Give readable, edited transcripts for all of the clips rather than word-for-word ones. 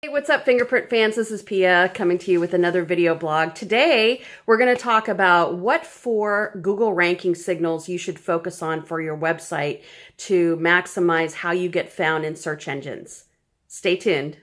Hey, what's up, Fingerprint fans? This is Pia coming to you with another video blog. Today, we're going to talk about what 4 Google ranking signals you should focus on for your website to maximize how you get found in search engines. Stay tuned.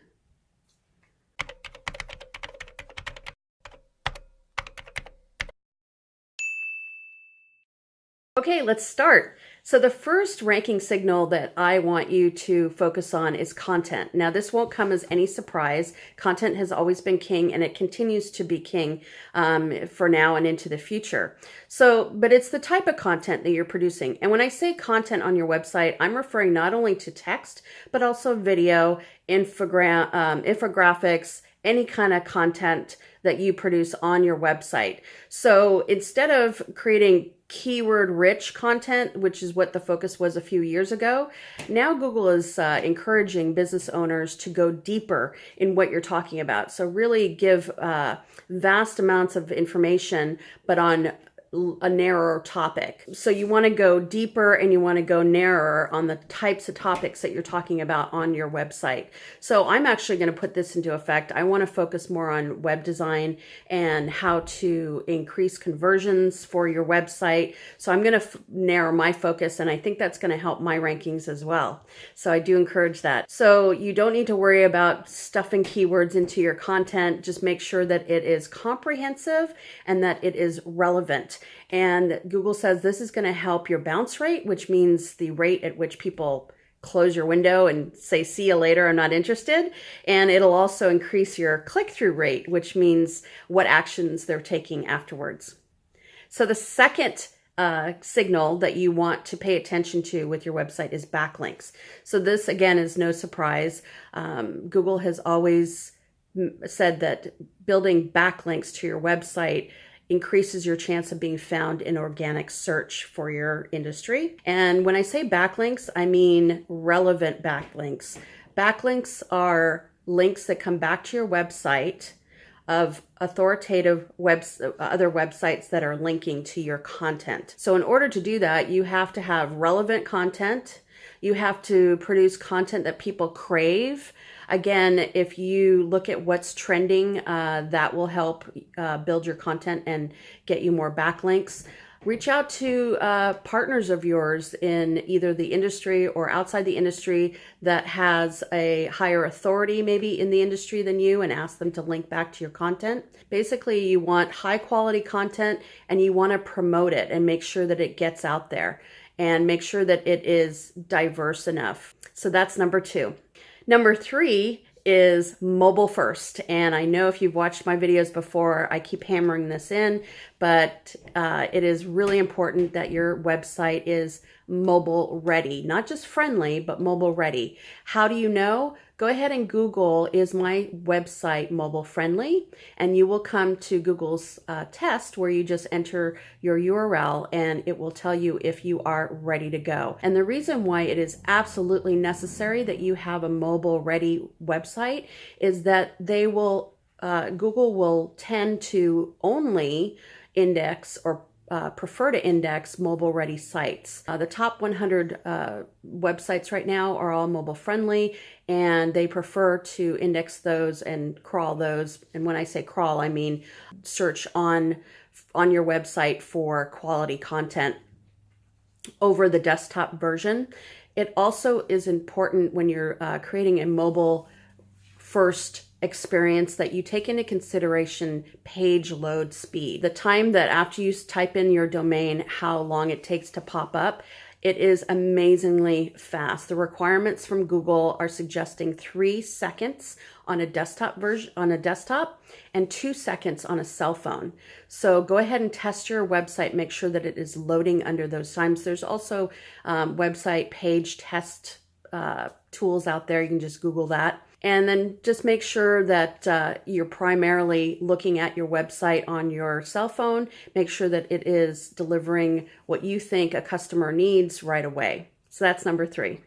Okay, let's start. So the first ranking signal that I want you to focus on is content. Now, this won't come as any surprise. Content has always been king, and it continues to be king for now and into the future. But it's the type of content that you're producing. And when I say content on your website, I'm referring not only to text, but also video, infographics, any kind of content that you produce on your website. So instead of creating keyword-rich content, which is what the focus was a few years ago, now Google is encouraging business owners to go deeper in what you're talking about. So really give vast amounts of information, but on a narrower topic. So you want to go deeper and you want to go narrower on the types of topics that you're talking about on your website. So I'm actually going to put this into effect. I want to focus more on web design and how to increase conversions for your website. So I'm going to narrow my focus, and I think that's going to help my rankings as well. So I do encourage that. So you don't need to worry about stuffing keywords into your content. Just make sure that it is comprehensive and that it is relevant. And Google says this is going to help your bounce rate, which means the rate at which people close your window and say, see you later, I'm not interested. And it'll also increase your click-through rate, which means what actions they're taking afterwards. So the second signal that you want to pay attention to with your website is backlinks. So this, again, is no surprise. Google has always said that building backlinks to your website increases your chance of being found in organic search for your industry. And when I say backlinks, I mean relevant backlinks. Backlinks are links that come back to your website of authoritative other websites that are linking to your content. So in order to do that, you have to have relevant content. You have to produce content that people crave. Again, if you look at what's trending, that will help build your content and get you more backlinks. Reach out to partners of yours in either the industry or outside the industry that has a higher authority maybe in the industry than you, and ask them to link back to your content. Basically, you want high quality content and you want to promote it and make sure that it gets out there and make sure that it is diverse enough. So that's number 2. Number 3 is mobile first. And I know if you've watched my videos before, I keep hammering this in, but it is really important that your website is mobile ready, not just friendly, but mobile ready. How do you know? Go ahead and Google, is my website mobile friendly? And you will come to Google's test where you just enter your URL and it will tell you if you are ready to go. And the reason why it is absolutely necessary that you have a mobile ready website is that Google will tend to only index or prefer to index mobile-ready sites. The top 100 websites right now are all mobile-friendly, and they prefer to index those and crawl those. And when I say crawl, I mean search on your website for quality content over the desktop version. It also is important when you're creating a mobile-first experience that you take into consideration page load speed. The time that after you type in your domain, how long it takes to pop up, it is amazingly fast. The requirements from Google are suggesting 3 seconds on a desktop and 2 seconds on a cell phone. So go ahead and test your website, make sure that it is loading under those times. There's also website page test tools out there. You can just Google that. And then just make sure that you're primarily looking at your website on your cell phone. Make sure that it is delivering what you think a customer needs right away. So that's number 3.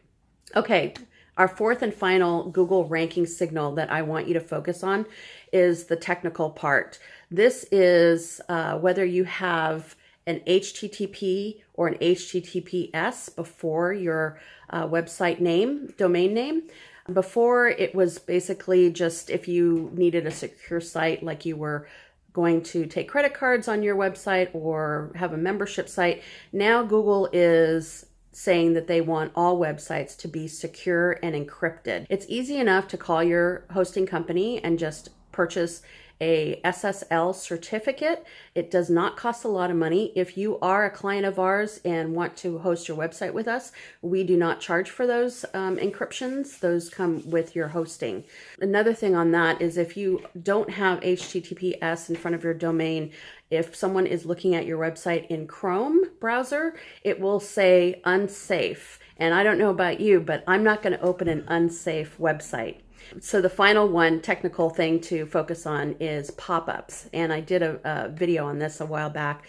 Okay, our 4th and final Google ranking signal that I want you to focus on is the technical part. This is whether you have an HTTP or an HTTPS before your website name, domain name. Before, it was basically just if you needed a secure site, like you were going to take credit cards on your website or have a membership site. Now Google is saying that they want all websites to be secure and encrypted. It's easy enough to call your hosting company and just purchase a SSL certificate. It does not cost a lot of money. If you are a client of ours and want to host your website with us, we do not charge for those encryptions. Those come with your hosting. Another thing on that is if you don't have HTTPS in front of your domain, if someone is looking at your website in Chrome browser, it will say unsafe. And I don't know about you, but I'm not going to open an unsafe website. So the final one technical thing to focus on is pop-ups. And I did a video on this a while back,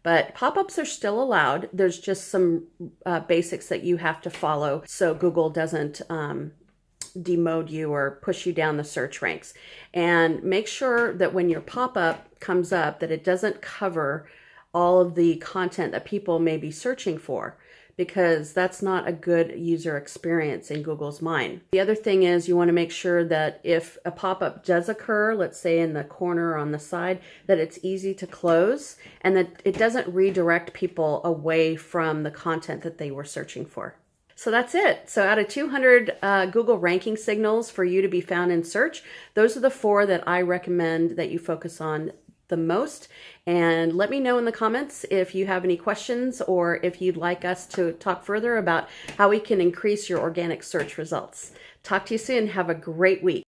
but pop-ups are still allowed. There's just some basics that you have to follow so Google doesn't demote you or push you down the search ranks. And make sure that when your pop-up comes up that it doesn't cover all of the content that people may be searching for, because that's not a good user experience in Google's mind. The other thing is you want to make sure that if a pop-up does occur, let's say in the corner or on the side, that it's easy to close and that it doesn't redirect people away from the content that they were searching for. So that's it. So out of 200 Google ranking signals for you to be found in search, those are the 4 that I recommend that you focus on the most. And let me know in the comments if you have any questions or if you'd like us to talk further about how we can increase your organic search results. Talk to you soon. Have a great week.